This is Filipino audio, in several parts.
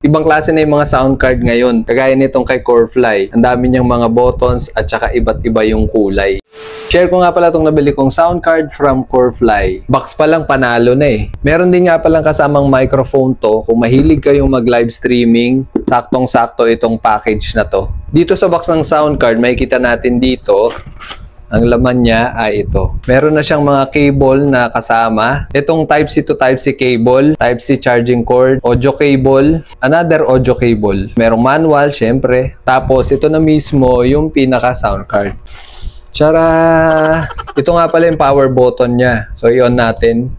Ibang klase na yung mga sound card ngayon. Kagaya nitong kay Corefly. Ang dami niyang mga buttons at saka iba't iba yung kulay. Share ko nga pala itong nabili kong sound card from Corefly. Box pa lang panalo na eh. Meron din nga palang kasamang microphone to. Kung mahilig kayong mag-live streaming, saktong-sakto itong package na to. Dito sa box ng sound card, makikita natin dito, ang laman niya ay ito. Meron na siyang mga cable na kasama. Itong Type-C to Type-C cable, Type-C charging cord, audio cable, another audio cable. Merong manual, syempre. Tapos ito na mismo yung pinaka sound card. Tara! Ito nga pala yung power button niya. So, i-on natin.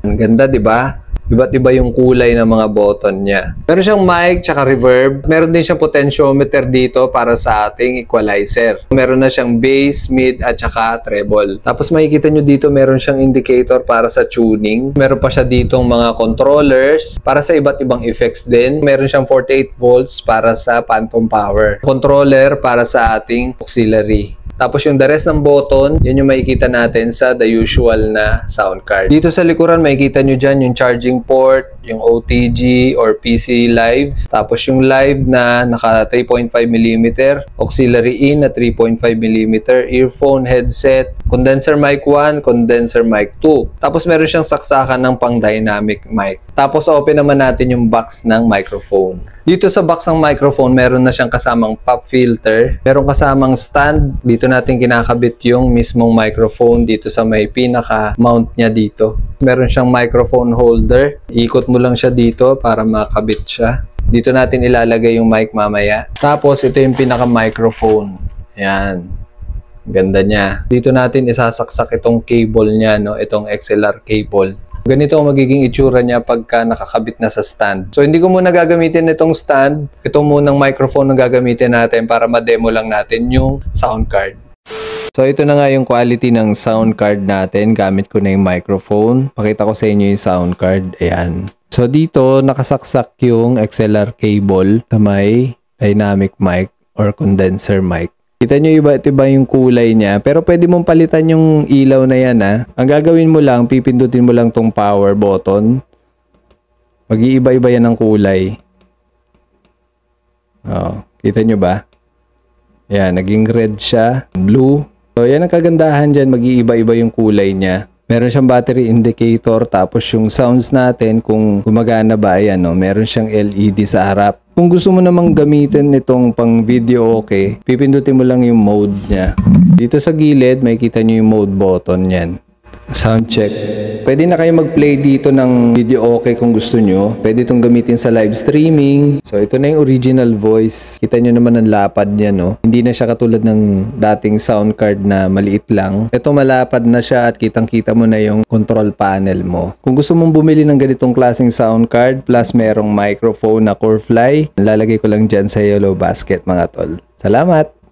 Ang ganda, di ba? Iba't iba yung kulay ng mga button niya. Meron siyang mic tsaka reverb. Meron din siyang potentiometer dito para sa ating equalizer. Meron na siyang bass, mid at saka treble. Tapos makikita nyo dito meron siyang indicator para sa tuning. Meron pa siya ditong mga controllers para sa iba't ibang effects din. Meron siyang 48 volts para sa phantom power. Controller para sa ating auxiliary. Tapos yung the rest ng button, yun yung makikita natin sa the usual na sound card. Dito sa likuran, makikita nyo dyan yung charging port, yung OTG or PC live. Tapos yung live na naka 3.5mm, auxiliary in na 3.5mm, earphone, headset, condenser mic 1, condenser mic 2. Tapos meron siyang saksakan ng pang dynamic mic. Tapos open naman natin yung box ng microphone. Dito sa box ng microphone, meron na siyang kasamang pop filter. Meron kasamang stand. Dito natin kinakabit yung mismong microphone dito sa may pinaka-mount niya dito. Meron siyang microphone holder. Ikot mo lang siya dito para makabit siya. Dito natin ilalagay yung mic mamaya. Tapos ito yung pinaka-microphone. Ayan. Ganda niya. Dito natin isasaksak itong cable niya, no? Itong XLR cable. Ganito ang magiging itsura niya pagka nakakabit na sa stand. So, hindi ko muna gagamitin itong stand. Ito munang microphone na gagamitin natin para ma-demo lang natin yung sound card. So, ito na nga yung quality ng sound card natin. Gamit ko na yung microphone. Pakita ko sa inyo yung sound card. Ayan. So, dito nakasaksak yung XLR cable sa may dynamic mic or condenser mic. Kita nyo iba't iba yung kulay niya. Pero pwede mong palitan yung ilaw na yan ha. Ang gagawin mo lang, pipindutin mo lang tong power button. Mag-iiba-iba yan ng kulay. Oh, kita nyo ba? Yan, naging red siya. Blue. So yan ang kagandahan dyan. Mag-iiba-iba yung kulay niya. Meron siyang battery indicator. Tapos yung sounds natin kung gumagana ba. Ayan, no? Meron siyang LED sa harap. Kung gusto mo namang gamitin itong pang video okay, pipindutin mo lang yung mode niya. Dito sa gilid, makikita nyo yung mode button yan. Sound check. Pwede na kayo mag-play dito ng video okay kung gusto nyo. Pwede itong gamitin sa live streaming. So ito na yung original voice. Kita nyo naman ang lapad niya, no? Hindi na siya katulad ng dating sound card na maliit lang. Ito malapad na siya at kitang-kita mo na yung control panel mo. Kung gusto mong bumili ng ganitong klaseng sound card plus merong microphone na Corefly, lalagay ko lang dyan sa yellow basket mga tol. Salamat!